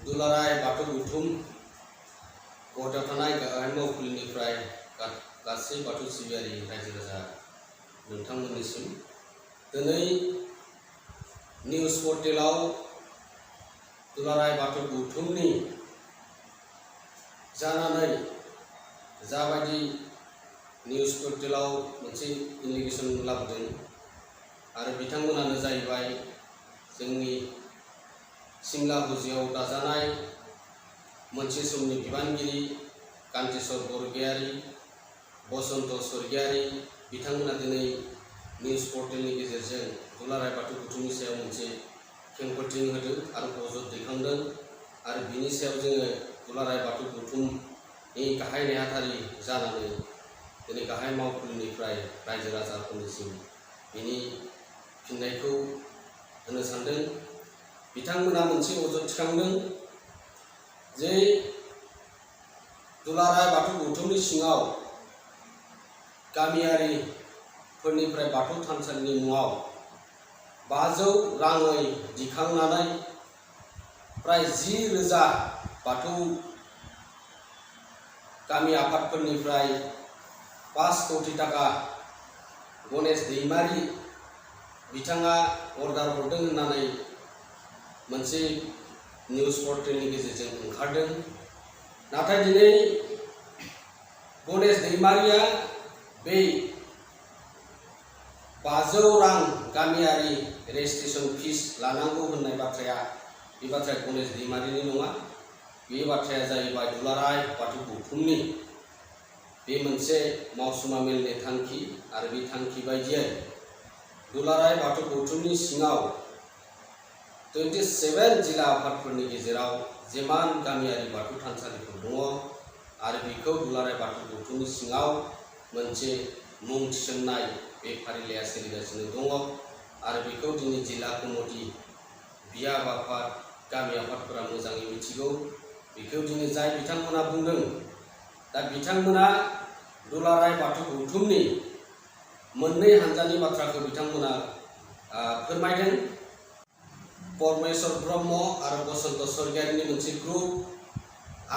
दुलाराय बाथौ गौथुम गहाटियाव थानाय गाहाय मावखुलिनिफ्राय गासै बाथौ सिबियारि रायजो राजा नोंथांमोननिसिम दिनै निउज पर्टेलाव दुलाराय बाथौ गौथुमनि जानानै जाबायदि निउज पर्टेलाव मोनसे इन्डिकेसन लाबोदों आरो बिथांमोनानो जाहैबाय जोंनि सिमला हुजियाव दाजानाय मोनसे समनि बिबानगिरि कान्तेश्वर बरगयारी, बसंत स्वर्गियारी बिथांमोना दिनै निउज पर्टेलनि गेजेरजों दुलाराय बाथौ गौथुमनि सायाव मोनसे खेंफोरथि होदों आरो अजद दैखांदों आरो बिनि सायाव जोङो दुलाराय बाथौ गौथुमनि गाहाय नेहाथारि जानानै दिनै गाहाय मावखुलिनिफ्राय रायजो राजाफोरनिसिम बिनि फिननायखौ होनो सानदों। बिथांमोना मोनसे अजद थिखांदों जे दुलाराय बाथौ गौथुमनि सिङाव गामियारिफोरनिफ्राय बाथौ थानसालिनि मुङाव 500 राङै दिखांनानै प्राय 10,000 बाथौ गामि आफादफोरनिफ्राय 5 कोटी टाका गणेश दैमारी बिथाङा अर्डार हरदों होननानै मोनसे निउज पर्टेलनि गेजेरजों ओंखारदों। नाथाय दिनै गणेश दैमारीया बे 500 रां गामियारि रेजिस्ट्रेशन फिस लानांगौ होननाय बाथ्राया बे बाथ्राया गणेश दैमारीनि नङा। बे बाथ्राया जाहैबाय दुलाराय बाथौ गौथुमनि बे मोनसे मावसुमा मेलनि थांखि आरो बे थांखि बायदियै दुलाराय बाथौ गौथुमनि सिङाव 27 जिल्ला आफादफोरनि गेजेराव जेमान गामियारि बाथौ थानसालिफोर दङ आरो बेखौ दुलाराय बाथौ गौथुमनि सिङाव मोनसे मुं थिसननाय बे फारिलाइया सोलिगासिनो दङ आरो बेखौ दिनै जिल्ला कमिटि बियाब आफाद गामि आफादफोरा मोजाङै मिथिगौ। बेखौ दिनै जाय बिथांमोना बुंदों दा बिथांमोना दुलाराय बाथौ गौथुमनि मोननै हानजानि बाथ्राखौ बिथांमोना फोरमायदों। परमेश्वर ब्रह्म आरो बसंत स्वर्गियारीनि मोनसे ग्रुप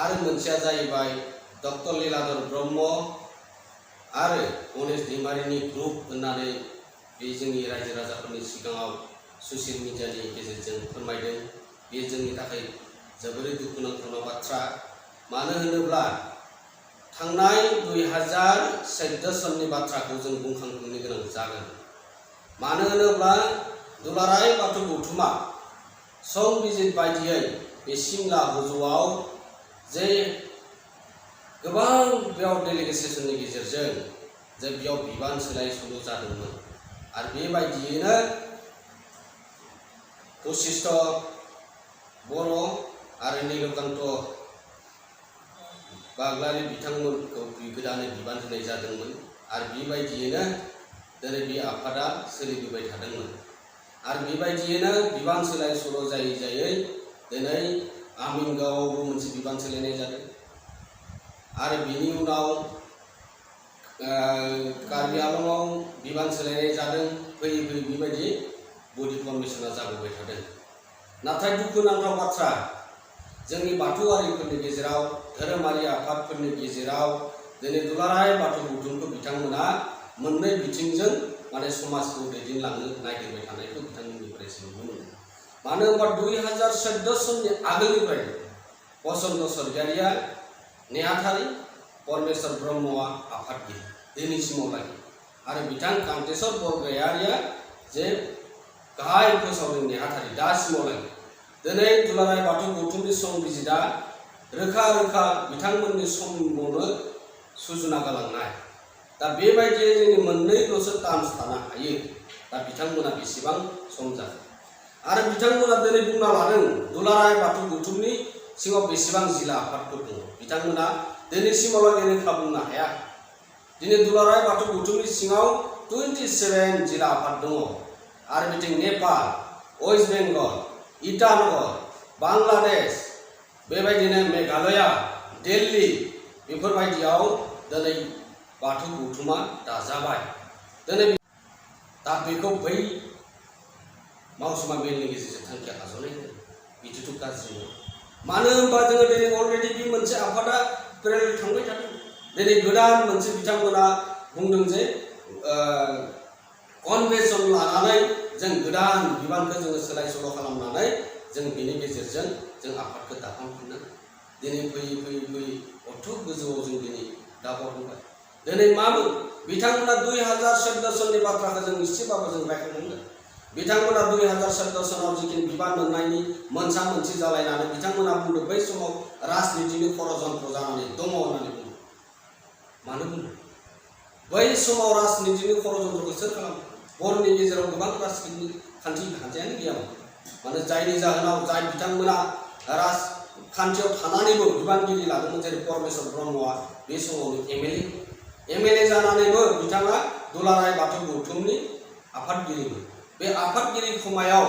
आरो मोनसेया जाहैबाय डक्टर लीलाधर ब्रह्म आरो गणेश दैमारीनि ग्रुप होननानै बे जोंनि रायजो राजाफोरनि सिगाङाव ससियेल मिडियानि गेजेरजों फोरमायदों। बे जोंनि थाखाय जोबोरै दुखुनांथाव बाथ्रा। मानो होनोब्ला थांनाय 2014 सननि बाथ्राखौ जों बुंखांफिननो गोनां जागोन। मानो होनोब्ला दुलाराय बाथौ गौथुमा संबिजित बायदियै बे सिमला हुजुआव जे गोबां बेयाव डेलिगेशननि गेजेरजों जे बेयाव बिबान सोलाय सोल' जादोंमोन आरो बेबायदियैनो बशिष्ठ बर' आरो नीलकान्त बाग्लारि बिथांमोनखौ गोदानै बिबान होनाय जादोंमोन आरो बेबायदियैनो दिनै बे आफादा सोलिबोबाय थादोंमोन आरो बेबायदियैनो बिबान सोलाय सोल' जायै जायै दिनै आमिनगावआवबो मोनसे बिबान सोलायनाय जादों आरो बिनि उनाव कार्बि आंलंआव बिबान सोलायनाय जादों। फैयै फैयै बेबायदि बडि फर्मेशना जाबोबाय थादों। नाथाय दुखुनांथाव बाथ्रा जोंनि बाथौआरिफोरनि गेजेराव धोरोमारि आफादफोरनि गेजेराव दिनै दुलाराय बाथौ गौथुमखौ बिथांमोना मोननै बिथिंजों माने समाजखौ दैदेनलांनो नागिरबाय थानायखौ बिथांमोननिफ्राय नुनो मोनो। मानो होनबा 2014 सननि आगोलनिफ्रायनो बसंत स्वर्गियारीया नेहाथारि, परमेश्वर ब्रह्मआ आफादगिरि दिनैसिमाव लागि आरो बिथां कान्तेश्वर बरगयारीया जे गाहाय फोसावदों नेहाथारि दासिमाव लागि। दिनै दुलाराय बाथौ गौथुमनि संबिजिदा रोखा रोखा बिथांमोननि समावनो सुजुना गालांनाय। दा बेबायदियै जोंनि मोननैल'सो टार्म्स थानो हायो। दा बिथांमोना बेसेबां सम जागोन आरो बिथांमोना दिनै बुंना लादों दुलाराय बाथौ गौथुमनि सिङाव बेसेबां जिल्ला आफादफोर दङ। बिथांमोना दिनैसिमावलागै रोखा बुंनो हाया। दिनै दुलाराय बाथौ गौथुमनि सिङाव 27 जिल्ला आफाद दङ आरो बिथिं नेपाल, वेस्ट बेंगल, इटानगर, बांलादेश, बेबायदिनो मेघालया, दिल्ली बेफोरबायदियाव दिनै बाथौ गौथुमा दाजाबाय। दिनै दा बेखौ बै मावसुमा मेलनि गेजेरजों थांखि आजावनाय बिदिथ' गाज्रि नङा। मानो होनबा जोङो दिनै अलरेडि बे मोनसे आफादा पेरेल थांबाय थादों। दिनै गोदान मोनसे बिथांमोना बुंदों जे कनभेन्सन लानानै जों गोदान बिबानखौ जोङो सोलाय सोल' खालामनानै जों बेनि गेजेरजों जों आफादखौ दाफामफिननो दिनै फैयै फैयै फैयै अथ' गोजौआव जों दिनै दावगाबोबाय। दिनै मामोन बिथांमोना 2014 सननि बाथ्राखौ जों एसेबाबो जों रायखांनांगोन। बिथांमोना 2014 सनाव जिखिनि बिबान मोननायनि मोनसा मोनसे जालायनानै बिथांमोना बुंदों बै समाव राजनितिनि षड़यन्त्र जानानै दङ होननानै बुंदों। मानो बुंदों? बै समाव राजनितिनि षड़यन्त्रखौ सोर खालामो? बर'नि गेजेराव गोबां राजखान्थि हान्जायानो गैयामोन। माने जायनि जाहोनाव जाय बिथांमोना राजखान्थियाव थानानैबो बिबानगिरि लादोंमोन, जेरै परमेश्वर ब्रह्मआ बे समावनो एमएलए जानानैबो बिथाङा दुलाराय बाथौ गौथुमनि आफादगिरिमोन। बे आफादगिरि खमायाव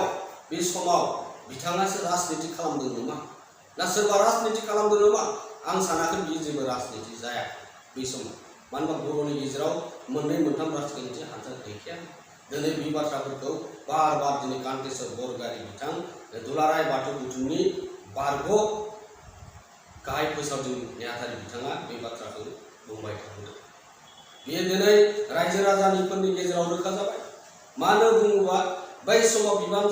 बे समाव बिथाङासो राजनिति खालामदों नामा ना सोरबा राजनिति खालामदों नामा? आं सानाखै बियो जेबो राजनिति जाया बे समाव। मानो होनबा बर'नि गेजेराव मोननै मोनथाम राजखान्थि हान्जा गैखाया। दिनै बे बाथ्राफोरखौ बार बार दिनै कान्तेश्वर बरगयारी बिथां दुलाराय बाथौ गौथुमनि बारग' गाहाय फोसावगिरि नेहाथारि बिथाङा बे बाथ्राखौ बुंबाय थादों। बेयो दिनै रायजो राजानिफोरनि गेजेराव रोखा जाबाय। मानो बुङोबा बै समाव बिबान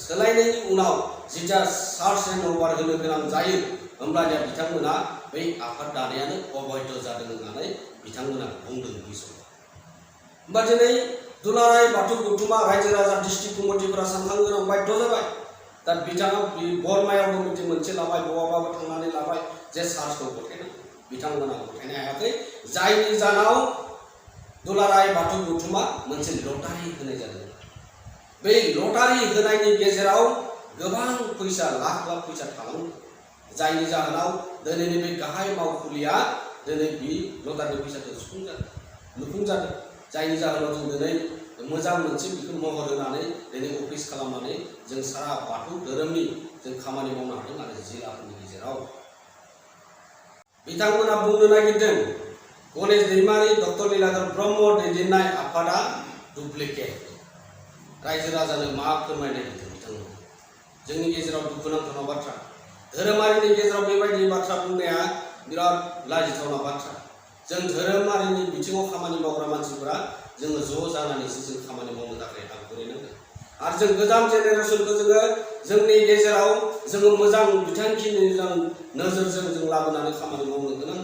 सोलायनायनि उनाव जिथा चार्ज हेन्डअभार होनो गोनां जायो, होमब्लानिया बिथांमोना बै आफाद दानायानो अबैध जादों होननानै बिथांमोना बुंदों बै समाव। होमबा दिनै दुलाराय बाथौ गौथुमा रायजो राजा डिस्ट्रिक्ट कमिटिफोरा सानखांनो गोनां बाध्य जाबाय। दा बिथाङा बरमायाव कमिटि मोनसे लाबाय, बहाबाबो थांनानै लाबाय जे चार्जखौ गथायनांगौ। बिथांमोना गथायनो हायाखै, जायनि जाहोनाव दुलाराय बाथौ गौथुमा मोनसे लटारि होनाय जादों। बै लटारि होनायनि गेजेराव गोबां फैसा लाख लाख फैसा थालाङो, जायनि जाहोनाव दिनैनि बे गाहाय मावखुलिया दिनै बे लटारिनि फैसाखौ लुफुंजादों। जायनि जाहोनाव जों दिनै मोजां मोनसे बेखौ महर होनानै दिनै अफिस खालामनानै जों सारा बाथौ धोरोमनि जों खामानि मावनो हादों। आरो जिल्लाफोरनि गेजेराव बिथांमोना बुंनो नागिरदों गणेश दैमारि, डक्टर लीलाधर ब्रह्म दैदेननाय आफादा डुप्लिकेट। रायजो राजानो मा फोरमायनो नागिरदों बिथांमोना? जोंनि गेजेराव दुखुनांथाव बाथ्रा। धोरोमारिनि गेजेराव बेबायदि बाथ्रा बुंनाया बिराद लाजिथावना बाथ्रा। जों धोरोमारिनि बिथिङाव खामानि मावग्रा मानसिफोरा जोङो ज' जानानैसो जों खामानि मावनो थाखाय आगबारायनांगोन। आरो जों गोदान जेनेरेसनखौ जोंनि गेजेराव जोङो मोजां बिथांखिनि मोजां नोजोरजों जों लाबोनानै खामानि मावनो गोनां।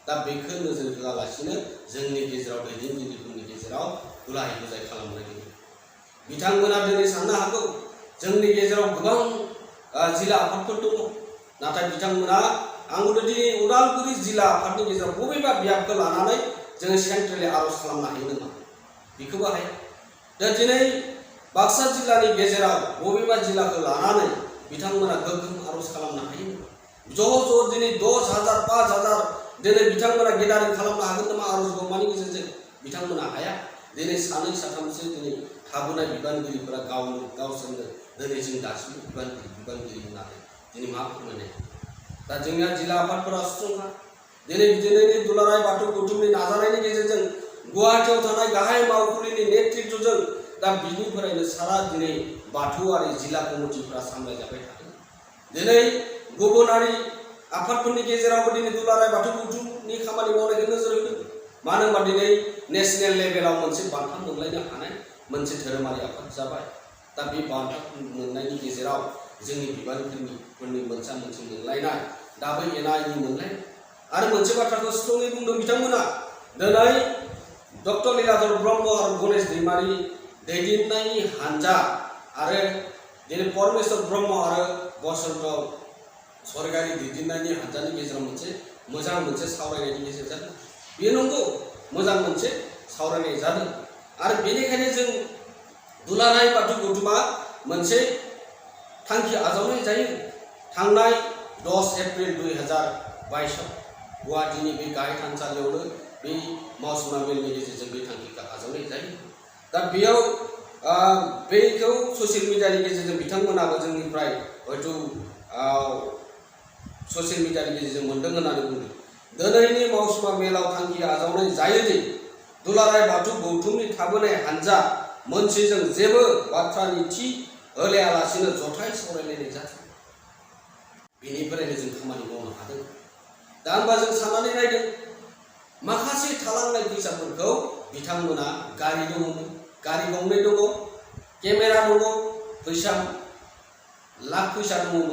दा बेखौ नोजोर होआलासिनो जोंनि गेजेराव दैदेनगिरिफोरनि गेजेराव गुलाय गुजाय खालामनो नागिरो। बिथांमोना दिनै साननो हागौ जोंनि गेजेराव गोबां जिल्ला आफादफोर दङ, नाथाय बिथांमोना आंबो दिनै उदालगुरि जिल्ला आफादनि गेजेराव बबेबा बियाबखौ लानानै जोङो सेन्ट्रेलि आर'ज खालामनो हायो नामा? बेखौबो हाया। दा दिनै बाक्सा जिल्लानि गेजेराव बबेबा जिल्लाखौ लानानै बिथांमोना गोख्रों आर'ज खालामनो हायो नामा? ज' दिनै 10,000 5,000 दिनै बिथांमोना गेदारिं खालामनो हागोन नामा आर'ज गौमानि गेजेरजों? बिथांमोना हाया। दिनै सानै साथामसो दिनै थाबोनाय बिबानगिरिफोरा गावसोरनो दिनै जों दासिमबो बिबानगिरि होननानै दिनै मा फोरमायनाय? दा जोंनिया जिल्ला आफादफोरा स्ट्रंखा। दिनैनि दुलाराय बाथौ गौथुमनि नाजानायनि गेजेरजों गुवाहाटियाव थानाय गाहाय मावखुलिनि नेतृत्वजों दा बिनिफ्रायनो सारा दिनै बाथौआरि जिल्ला कमिटिफोरा सामलायजाबाय थादों। दिनै गुबुनारि आफादफोरनि गेजेरावबो दिनै दुलाराय बाथौ गौथुमनि खामानि मावनायखौ नोजोर होदों। मानो होनबा दिनै नेसनेल लेभेलाव मोनसे बान्था मोनलायनो हानाय मोनसे धोरोमारि आफाद जाबाय। दा बे बान्था मोननायनि गेजेराव जोंनि बिबानगिरिफोरनि मोनसे मोनलायनाय, दाबो एना एनि मोनलाय। आरो मोनसे बाथ्राखौ स्ट्रङै बुंदों बिथांमोना, दिनै डक्टर लीलाधर ब्रह्म आरो गणेश दैमारि दैदेननायनि हान्जा आरो दिनै परमेश्वर ब्रह्म आरो बसन्त सरगयारी दैदेननायनि हान्जानि गेजेराव मोनसे सावरायनायनि गेजेरजों जादों। बेयो नंगौ, मोजां मोनसे सावरायनाय जादों। आरो बेनिखायनो जों दुलाराय बाथौ गौथुमा मोनसे थांखि आजावनाय जायो। थांनाय 10 एप्रिल 2022 गुवाहाटीनि बे गाहाय थानसालियावनो बे मावसुमा मेलनि गेजेरजों बे थांखिखौ आजावनाय जायो। दा बेयाव बेखौ ससियेल मिडियानि गेजेरजों बिथांमोनाबो जोंनिफ्राय हयथ' ससियेल मिडियानि गेजेरजों मोन्दों होननानै बुंदों। दिनैनि मावसुमा मेलाव थांखि आजावनाय जायोदि दुलाराय बाथौ गौथुमनि थाबोनाय हान्जा मोनसेजों जेबो बाथ्रानि थि होलायालासिनो जथाय सावरायलायनाय जाथों। बेनिफ्रायनो जों खामानि मावनो हादों। दा होनबा जों साननानै नायदों माखासे थालांनाय फैसाफोरखौ बिथांमोना गारि दङमोन, गारि गंनै दङ, केमेरा दङ, फैसा लाख फैसा दङमोन।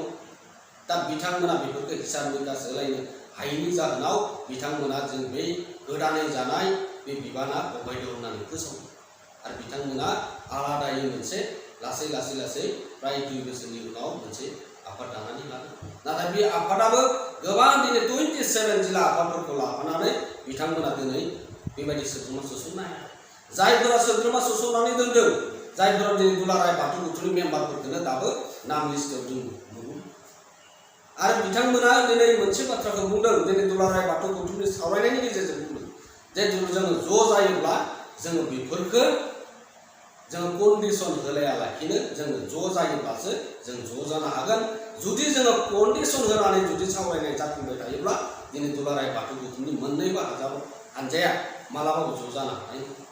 दा बिथांमोना बेफोरखौ हिसाब निकास होलायनो हायैनि जाहोनाव बिथांमोना जों बे गोदानै जानाय बे बिबाना अबैध होननानै फोसावो आरो बिथांमोना आलादायै मोनसे लासै प्राय 2 बोसोरनि उनाव मोनसे आफाद दानानै लादों। नाथाय बे आफादाबो गोबां दिनै 27 जिल्ला आफादफोरखौ लाफानानै बिथांमोना दिनै बेबायदि सोद्रोमा सोसननो हाया। जायफोरा सोद्रोमा सोसननानै दोनदों, जायफोरा दिनै दुलाराय बाथौ गौथुमनि मेम्बारफोरखौनो दाबो नाम लिस्टआव जों नुयो। आरो बिथांमोना दिनै मोनसे बाथ्राखौ बुंदों, दिनै दुलाराय बाथौ गौथुमनि सावरायनायनि गेजेरजों बुंदों जे जोङो ज' जायोब्ला जोङो बेफोरखौ जोङो कन्डिसन होलायालाखिनो जोङो ज' जायोब्लासो जों ज' जानो हागोन। जुदि जोङो कन्डिसन होनानै जुदि सावरायनाय जाफिनबाय थायोब्ला दिनै दुलाराय बाथौ गौथुमनि मोननैबो हानजाया मालाबाबो ज' जानो हानाय नङा।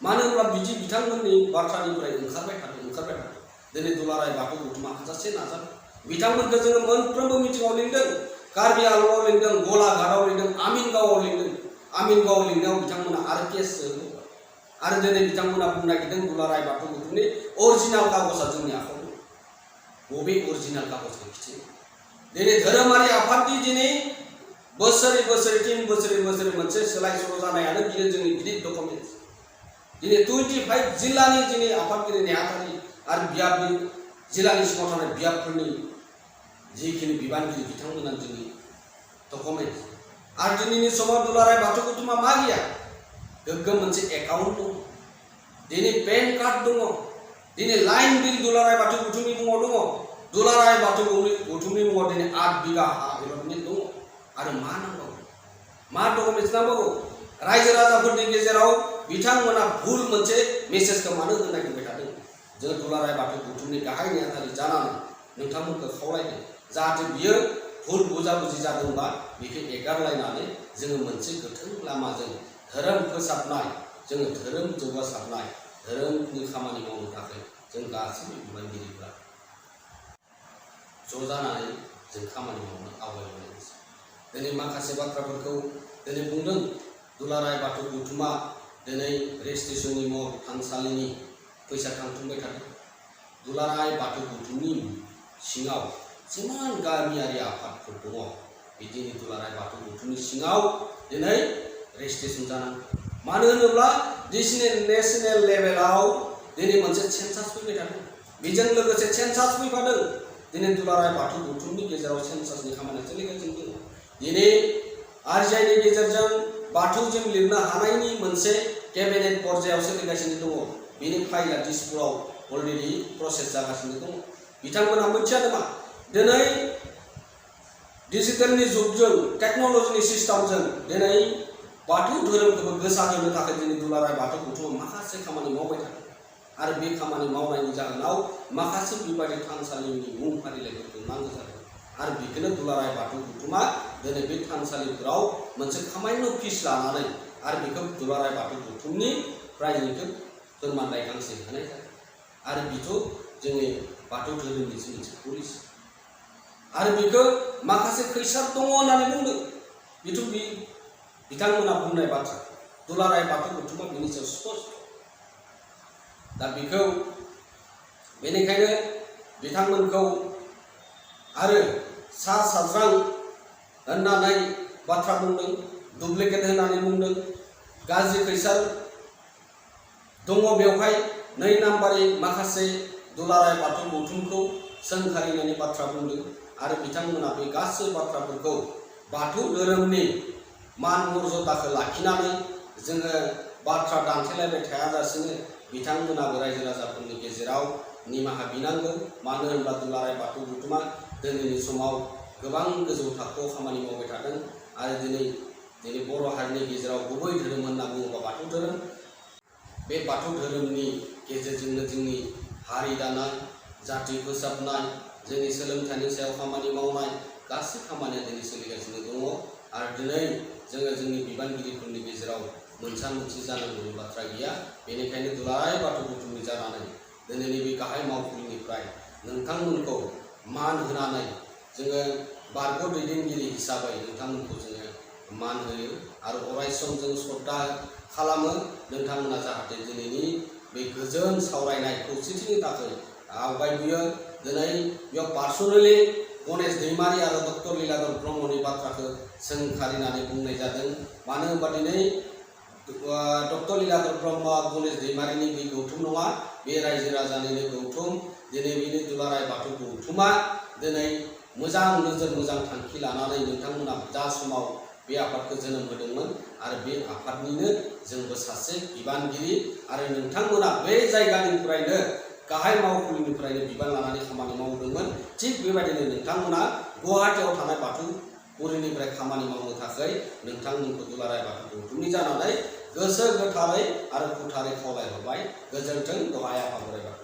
मानो होनब्ला बिदि बिथांमोननि बाथ्रानिफ्राय ओंखारबाय थादों। दिनै दुलाराय बाथौ गौथुमा हाजासे नाजादों। बिथांमोनखौ जोङो मोनफ्रोमबो मिटिङाव लिंदों, कार्बि आंलंआव लिंदों, गलाघाटआव लिंदों, आमिनगावआव लिंदों। आमिनगावआव लिंनायाव बिथांमोना आरो केस होबाय आरो दिनै बिथांमोना बुंनो नागिरदों दुलाराय बाथौ गौथुमनि अरिजिनाल कागजआ जोंनि आखायाव दं। बबे अरिजिनाल कागजखौ खिथियो? दिनै धोरोमारि आफादनि दिनै बोसोरै 3 बोसोरै मोनसे सोलाय सोल' जानायानो दिनै जोंनि गिदिर डकुमेन्ट। दिनै 25 जिल्लानि दिनै आफादगिरि नेहाथारि आरो बियाबनि जिल्लानि सिङाव थानाय बियाबफोरनि जिखिनि बिबानगिरि बिथांमोना जोंनि डकुमेन्ट। आरो दिनैनि समाव दुलाराय बाथौ गौथुमा मा गैया? गोग्गोम मोनसे एकाउन्ट दं, दिनै पेन कार्ड दङ, दिनै लाइन बिल दुलाराय बाथौ गौथुमनि मुङाव दङ। दुलाराय बाथौ गौथुमनि मुङाव दिनै 8 बिगा हा एलटमेन्ट दङ। आरो मा नांबावगौ? मा डकुमेन्ट नांबावगौ? रायजो राजाफोरनि गेजेराव बिथांमोना भुल मोनसे मेसेजखौ मानो होनो नागिरबाय थादों? जों दुलाराय बाथौ गौथुमनि गाहाय नेहाथारि जानानै नोंथांमोनखौ खावलायदों जाहाथे बियो भुल बुजाबुजि जादोंबा बेखौ एगारलायनानै जोङो मोनसे गोथों लामाजों धोरोम फोसाबनाय, जोङो धोरोम जौगासारनाय, धोरोमनि खामानि मावनो थाखाय जों गासैबो बिबानगिरिफ्रा ज' जानानै जों खामानि मावनो आवगायलांनोसै। दिनै माखासे बाथ्राफोरखौ दिनै बुंदों दुलाराय बाथौ गौथुमा दिनै रेजिस्ट्रेसननि मुङाव थानसालिनि फैसा खांथुमबाय थादों। दुलाराय बाथौ गौथुमनि सिङाव जिमान गामियारि आफादफोर दङ, बिदिनो दुलाराय बाथौ गौथुमनि सिङाव दिनै रेजिस्ट्रेसन जानांगौ। मानो होनोब्ला नेशनेल लेभेलाव दिनै मोनसे सेन्सास फैबाय थादों। बेजों लोगोसे सेन्सास फैफादों। दिनै दुलाराय बाथौ गौथुमनि गेजेराव सेन्सासनि खामानिया सोलिगासिनो दङ। दिनै आरजिआइनि गेजेरजों बाथौजों लिरनो हानायनि मोनसे केबिनेट पर्यायाव सोलिगासिनो दङ। बेनि फाइलआ दिसपुराव अलरेडि प्रसेस जागासिनो दङ। बिथांमोना मिथिया नामा दिनै डिजिटेलनि जुगजों टेक्न'लजिनि सिस्टेमजों दिनै बाथौ धोरोमखौबो गोसारहोनो थाखाय दिनै दुलाराय बाथौ गौथुमा माखासे खामानि मावबाय थादों। आरो बे खामानि मावनायनि जाहोनाव माखासे बेबायदि थानसालिनि मुं फारिलाइफोरखौ नांगौ जादों। आरो बेखौनो दुलाराय बाथौ गौथुमा दिनै बे थानसालिफोराव मोनसे खामानि फिस लानानै आरो बेखौ दुलाराय बाथौ गौथुमनि प्राइजनिखौ फोरमानलाइ गांसे होनाय जादों। आरो बेथ' जोंनि बाथौ धोरोमनि मोनसे पलिसि। आरो बेखौ माखासे खैसार दङ होननानै बुंदों। बेथ' बिथांमोना बुंनाय बाथ्रा। दुलाराय बाथौ गौथुमा बेनि सायाव स्पष्ट। दा बेखौ बेनिखायनो बिथांमोनखौ आरो सा साज्रां होननानै बाथ्रा बुंदों, डुप्लिकेट होननानै बुंदों, गाज्रि खैसार दङ बेवहाय 2 नाम्बारि माखासे दुलाराय बाथौ गौथुमखौ सोंखारिनायनि बाथ्रा बुंदों। आरो बिथांमोना बे गासै बाथ्राफोरखौ बाथौ धोरोमनि मान मर्यादाखौ लाखिनानै जोङो बाथ्रा दान्थेलायबाय थायाजासेनो बिथांमोनाबो रायजो राजाफोरनि गेजेराव निमाहा बिनांगौ। मानो होनब्ला दुलाराय बाथौ गौथुमा दिनैनि समाव गोबां गोजौ थाखोआव खामानि मावबाय थादों। आरो दिनै बर' हारिनि गेजेराव गुबै धोरोम होनना बुङोब्ला बाथौ धोरोम। बे बाथौ धोरोमनि गेजेरजोंनो जोंनि हारि दानाय, जाथि फोसाबनाय, जोंनि सोलोंथाइनि सायाव खामानि मावनाय गासै खामानिया दिनै सोलिगासिनो दङ। आरो दिनै जोङो जोंनि बिबानगिरिफोरनि गेजेराव मोनसे जानांगौनि बाथ्रा गैया। बेनिखायनो दुलाराय बाथौ गौथुमनि जानानै दिनैनि बे गाहाय मावखुलिनिफ्राय नोंथांमोनखौ मान होनानै जोङो बारग' दैदेनगिरि हिसाबै नोंथांमोनखौ जोङो मान होयो आरो अरायसम जों श्रद्धा खालामो नोंथांमोना जाहाथे दिनैनि बे गोजोन सावरायनाय खौसेथिनि थाखाय आवगायबोयो। दिनै बेयाव पार्सनेलि गणेश दैमारी आरो डक्टर लीलाधर ब्रह्मनि बाथ्राखौ सोंखारिनानै बुंनाय जादों। मानो होनबा दिनै डक्टर लीलाधर ब्रह्म गणेश दैमारीनि बे गौथुम नङा, बे रायजो राजानिनो गौथुम। दिनै बेनि दुलाराय बाथौ गौथुमा दिनै मोजां नोजोर मोजां थांखि लानानै नोंथांमोना जा समाव बे आफादखौ जोनोम होदोंमोन आरो बे आफादनिनो जोंबो सासे बिबानगिरि आरो नोंथांमोना बे जायगानिफ्रायनो गाहाय मावखुलिनिफ्रायनो बिबान लानानै खामानि मावदोंमोन। थिग बेबायदिनो नोंथांमोना गुवाहाटीआव थानाय बाथौ बुरिनिफ्राय खामानि मावनो थाखाय नोंथांमोनखौ दुलाराय बाथौ गौथुमनि जानानै गोसो गोथारै आरो खुथारै खावलायहरबाय। गोजोन्थों। दहाय आफा बोराइ बाथौ।